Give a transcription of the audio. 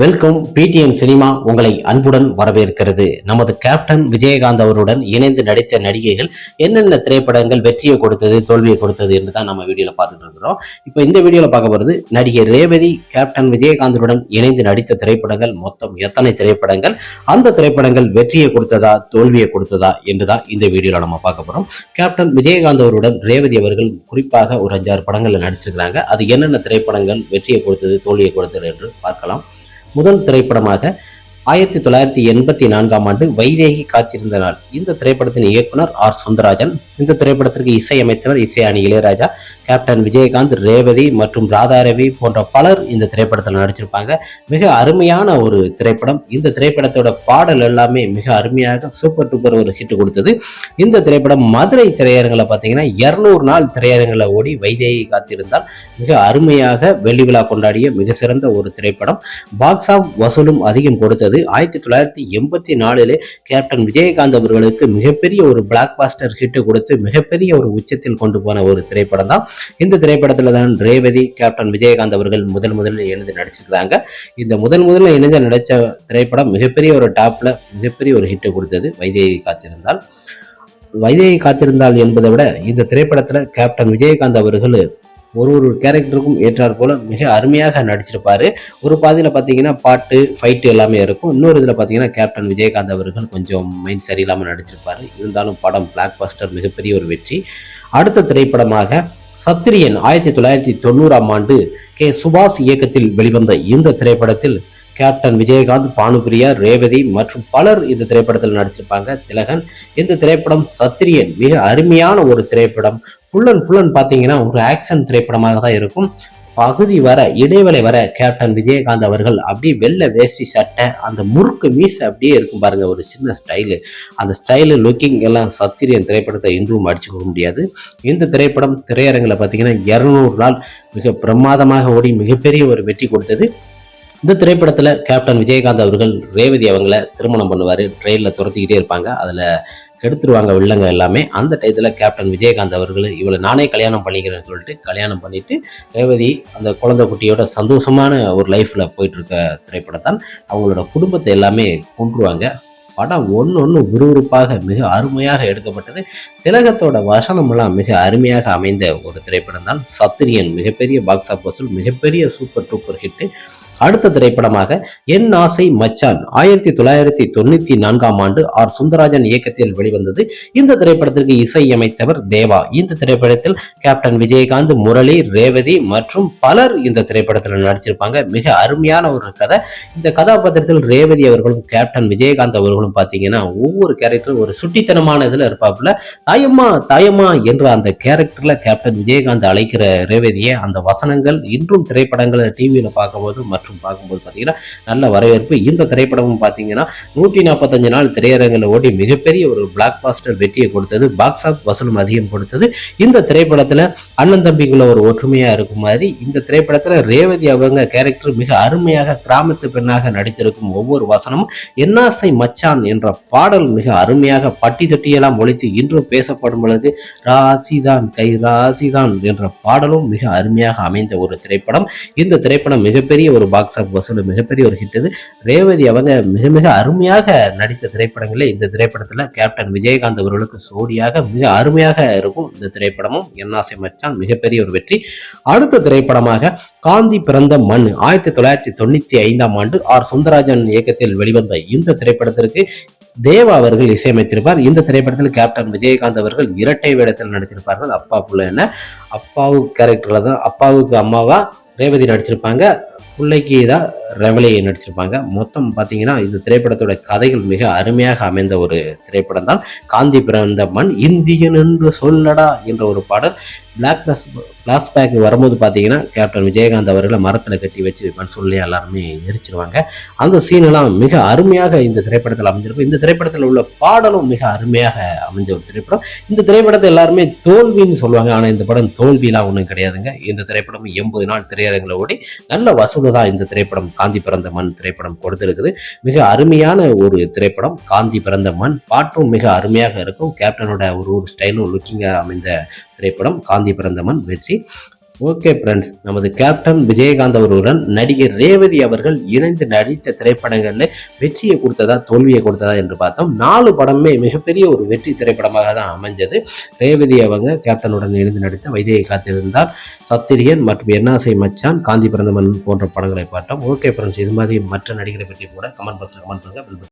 Welcome பிடிஎம் cinema உங்களை அன்புடன் வரவேற்கிறது. நமது கேப்டன் விஜயகாந்த் அவருடன் இணைந்து நடித்த நடிகைகள் என்னென்ன திரைப்படங்கள் வெற்றியை கொடுத்தது, தோல்வியை கொடுத்தது என்று தான் நம்ம வீடியோல பார்த்துட்டு இருக்கிறோம். இப்போ இந்த வீடியோல பார்க்க போறது நடிகை ரேவதி கேப்டன் விஜயகாந்துடன் இணைந்து நடித்த திரைப்படங்கள் மொத்தம் எத்தனை திரைப்படங்கள், அந்த திரைப்படங்கள் வெற்றியை கொடுத்ததா தோல்வியை கொடுத்ததா என்றுதான் இந்த வீடியோல நம்ம பார்க்க போறோம். கேப்டன் விஜயகாந்த் அவருடன் ரேவதி அவர்கள் குறிப்பாக ஒரு 5-6 படங்கள்ல நடிச்சிருக்கிறாங்க. அது என்னென்ன திரைப்படங்கள் வெற்றியை கொடுத்தது, தோல்வியை கொடுத்தது என்று பார்க்கலாம். முதல் திரைப்படமாக 1984ஆம் ஆண்டு வைதேகி காத்திருந்த நாள். இந்த திரைப்படத்தின் இயக்குனர் ஆர் சுந்தரராஜன். இந்த திரைப்படத்திற்கு இசையமைத்தவர் இசையாணி இளையராஜா. கேப்டன் விஜயகாந்த், ரேவதி மற்றும் ராதாரவி போன்ற பலர் இந்த திரைப்படத்தில் நடிச்சிருப்பாங்க. மிக அருமையான ஒரு திரைப்படம். இந்த திரைப்படத்தோட பாடல் எல்லாமே மிக அருமையாக சூப்பர் டூப்பர் ஒரு ஹிட் கொடுத்தது. இந்த திரைப்படம் மதுரை திரையரங்களை பார்த்தீங்கன்னா 200 நாள் திரையரங்களை ஓடி வைதேகி காத்திருந்தால் மிக அருமையாக வெள்ளி விழா கொண்டாடிய மிக சிறந்த ஒரு திரைப்படம். பாக்ஸ் ஆஃப் வசூலும் அதிகம் கொடுத்தது. 1984 கேப்டன் விஜயகாந்த் அவர்களுக்கு மிகப்பெரிய ஒரு பிளாக் பாஸ்டர் ஹிட் கொடுத்து மிகப்பெரிய ஒரு உச்சத்தில் கொண்டு போன ஒரு திரைப்படம் தான். இந்த திரைப்படத்துல தான் ரேவதி கேப்டன் விஜயகாந்த் அவர்கள் முதலில் இணைந்து நடிச்சிருக்கிறாங்க. இந்த முதல்ல இணைந்து நடிச்ச திரைப்படம் மிகப்பெரிய ஒரு டாப்ல மிகப்பெரிய ஒரு ஹிட் கொடுத்தது வைதேகி காத்திருந்தால். வைதேகி காத்திருந்தால் என்பதை விட இந்த திரைப்படத்துல கேப்டன் விஜயகாந்த் அவர்கள் ஒரு கேரக்டருக்கும் ஏற்றார் போல மிக அருமையாக நடிச்சிருப்பாரு. ஒரு பாதியில பாத்தீங்கன்னா பாட்டு ஃபைட்டு எல்லாமே இருக்கும். இன்னொரு இதுல பாத்தீங்கன்னா கேப்டன் விஜயகாந்த் அவர்கள் கொஞ்சம் மைண்ட் சரியில்லாம நடிச்சிருப்பாரு. இருந்தாலும் படம் பிளாக் பஸ்டர் மிகப்பெரிய ஒரு வெற்றி. அடுத்த திரைப்படமாக சத்திரியன் 1990ஆம் ஆண்டு கே சுபாஷ் இயக்கத்தில் வெளிவந்த இந்த திரைப்படத்தில் கேப்டன் விஜயகாந்த், பானுபிரியா, ரேவதி மற்றும் பலர் இந்த திரைப்படத்தில் நடிச்சிருப்பாங்க. திலகன். இந்த திரைப்படம் சத்திரியன் மிக அருமையான ஒரு திரைப்படம். ஃபுல் அண்ட் பாத்தீங்கன்னா ஒரு ஆக்ஷன் திரைப்படமாக தான் இருக்கும். பகுதி வர இடைவேளை வர கேப்டன் விஜயகாந்த் அவர்கள் அப்படியே வெள்ளை வேஷ்டி சட்டை, அந்த முறுக்கு மீசை அப்படியே இருக்கும் பாருங்க, ஒரு சின்ன ஸ்டைலு. அந்த ஸ்டைலு லுக்கிங் எல்லாம் சத்திரியன் திரைப்படத்தை இன்றும் அடிச்சு கொடுக்க முடியாது. இந்த திரைப்படம் திரையரங்கில் பார்த்தீங்கன்னா 200 நாள் மிக பிரமாதமாக ஓடி மிகப்பெரிய ஒரு வெற்றி கொடுத்தது. இந்த திரைப்படத்துல கேப்டன் விஜயகாந்த் அவர்கள் ரேவதி அவங்கள திருமணம் பண்ணுவாரு. ட்ரெயின்ல துரத்திக்கிட்டே இருப்பாங்க. அதுல கெடுத்துருவாங்க வில்லங்க எல்லாமே. அந்த டயத்துல கேப்டன் விஜயகாந்த் அவர்கள் இவளை நானே கல்யாணம் பண்ணிக்கிறேன்னு சொல்லிட்டு கல்யாணம் பண்ணிட்டு ரேவதி அந்த குழந்தை குட்டியோட சந்தோஷமான ஒரு லைஃப்ல போயிட்டு இருக்க திரைப்படம் தான். அவங்களோட குடும்பத்தை எல்லாமே கொன்றுவாங்க. படம் ஒன்று விறுவிறுப்பாக மிக அருமையாக எடுக்கப்பட்டது. திலகத்தோட வசனம் எல்லாம் மிக அருமையாக அமைந்த ஒரு திரைப்படம் தான் சத்திரியன். மிகப்பெரிய பாக்ஸ் ஆஃப் வசூல், மிகப்பெரிய சூப்பர் டூப்பர் ஹிட். அடுத்த திரைப்படமாக என் ஆசை மச்சான் 1994ஆம் ஆண்டு ஆர் சுந்தரராஜன் இயக்கத்தில் வெளிவந்தது. இந்த திரைப்படத்திற்கு இசையமைத்தவர் தேவா. இந்த திரைப்படத்தில் கேப்டன் விஜயகாந்த், முரளி, ரேவதி மற்றும் பலர் இந்த திரைப்படத்தில் நடிச்சிருப்பாங்க. மிக அருமையான ஒரு கதை. இந்த கதாபாத்திரத்தில் ரேவதி அவர்களும் கேப்டன் விஜயகாந்த் அவர்களும் பார்த்தீங்கன்னா ஒவ்வொரு கேரக்டரும் ஒரு சுட்டித்தனமான இதுல இருப்பாப்புல. தாயம்மா என்ற அந்த கேரக்டர்ல கேப்டன் விஜயகாந்த் அழைக்கிற ரேவதியை அந்த வசனங்கள் இன்றும் திரைப்படங்களை டிவியில பார்க்கும்போது பார்க்கும்போது பார்த்தீங்கன்னா நல்ல வரவேற்பு. இந்த திரைப்படமும் பார்த்தீங்கன்னா 145 நாள் திரையரங்கில் ஓடி மிகப்பெரிய ஒரு பிளாக் பாஸ்டர் வெற்றியை கொடுத்தது. பாக்ஸ் ஆஃப் வசூலும் அதிகம் கொடுத்தது. இந்த திரைப்படத்தில் அண்ணன் தம்பிக்குள்ள ஒரு ஒற்றுமையா இருக்கும் மாதிரி இந்த திரைப்படத்தில் ரேவதி அவங்க கேரக்டர் மிக அருமையாக கிராமத்து பெண்ணாக நடித்திருக்கும். ஒவ்வொரு வசனமும் என்னாசை மச்சான் என்ற பாடல் மிக அருமையாக பட்டி தொட்டியெல்லாம் ஒழித்து இன்றும் பேசப்படும் பொழுது ராசிதான் கை ராசிதான் என்ற பாடலும் மிக அருமையாக அமைந்த ஒரு திரைப்படம். இந்த திரைப்படம் மிகப்பெரிய ஒரு பாக்ஸ் ஆஃப் வசூல் மிகப்பெரிய ஒரு ஹிட். ரேவதி அவங்க மிக அருமையாக நடித்த திரைப்படங்களே இந்த திரைப்படத்துல கேப்டன் விஜயகாந்த் அவர்களுக்கு சோடியாக மிக அருமையாக இருக்கும். இந்த திரைப்படமும் என்னாசை மச்சான் மிகப்பெரிய ஒரு வெற்றி. அடுத்த திரைப்படமாக காந்தி பிறந்த மண் 1995ஆம் ஆண்டு ஆர் சுந்தரராஜன் இயக்கத்தில் வெளிவந்த இந்த திரைப்படத்திற்கு தேவா அவர்கள் இசையமைச்சிருப்பார். இந்த திரைப்படத்தில் கேப்டன் விஜயகாந்த் அவர்கள் இரட்டை வேடத்தில் நடிச்சிருப்பார்கள். அப்பா புள்ள என்ன அப்பாவு கேரக்டர்ல தான் அப்பாவுக்கு அம்மாவா ரேவதி நடிச்சிருப்பாங்க. பிள்ளைக்கு தான் ரெவலையை நடிச்சிருப்பாங்க. மொத்தம் பார்த்தீங்கன்னா இந்த திரைப்படத்தோட கதைகள் மிக அருமையாக அமைந்த ஒரு திரைப்படம் தான் காந்தி பிறந்த மண். இந்தியன் என்று சொல்லடா என்ற ஒரு பாடல் பிளாஷ்பேக் வரும்போது பார்த்தீங்கன்னா கேப்டன் விஜயகாந்த் அவர்களை மரத்தில் கட்டி வச்சு மனசுள்ளே எல்லாருமே எரிச்சிருவாங்க. அந்த சீனெல்லாம் மிக அருமையாக இந்த திரைப்படத்தில் அமைஞ்சிருக்கும். இந்த திரைப்படத்தில் உள்ள பாடலும் மிக அருமையாக அமைஞ்ச ஒரு திரைப்படம். இந்த திரைப்படத்தை எல்லாருமே தோல்வின்னு சொல்லுவாங்க. ஆனால் இந்த படம் தோல்வியெல்லாம் ஒன்றும் கிடையாதுங்க. இந்த திரைப்படம் 80 நாள் திரையரங்கில் ஓடி நல்ல வசூல் தான் இந்த திரைப்படம் காந்தி பிறந்த மண் திரைப்படம் கொடுத்திருக்குது. மிக அருமையான ஒரு திரைப்படம் காந்தி பிறந்த மண். பாட்டும் மிக அருமையாக இருக்கும். கேப்டனோட ஒரு ஸ்டைலும் லுக்கிங்காக அமைந்த திரைப்படம் காந்தி பிறந்த மண் வெற்றி. ஓகே ஃப்ரெண்ட்ஸ், நமது கேப்டன் விஜயகாந்த் அவர்களுடன் நடிகர் ரேவதி அவர்கள் இணைந்து நடித்த திரைப்படங்கள்ல வெற்றியை கொடுத்ததா தோல்வியை கொடுத்ததா என்று பார்த்தோம். 4 படமே மிகப்பெரிய ஒரு வெற்றி திரைப்படமாக தான் அமைஞ்சது. ரேவதி அவங்க கேப்டனுடன் இணைந்து நடித்த வைதேகி காத்திருந்தால், சத்திரியன் மற்றும் என்னாசை மச்சான், காந்தி பிறந்தமன் போன்ற படங்களை பார்த்தோம். ஓகே ஃப்ரெண்ட்ஸ், இது மாதிரி மற்ற நடிகரை பற்றி கூட கமெண்ட் பாக்ஸ்ல கமெண்ட் பண்ணுங்க.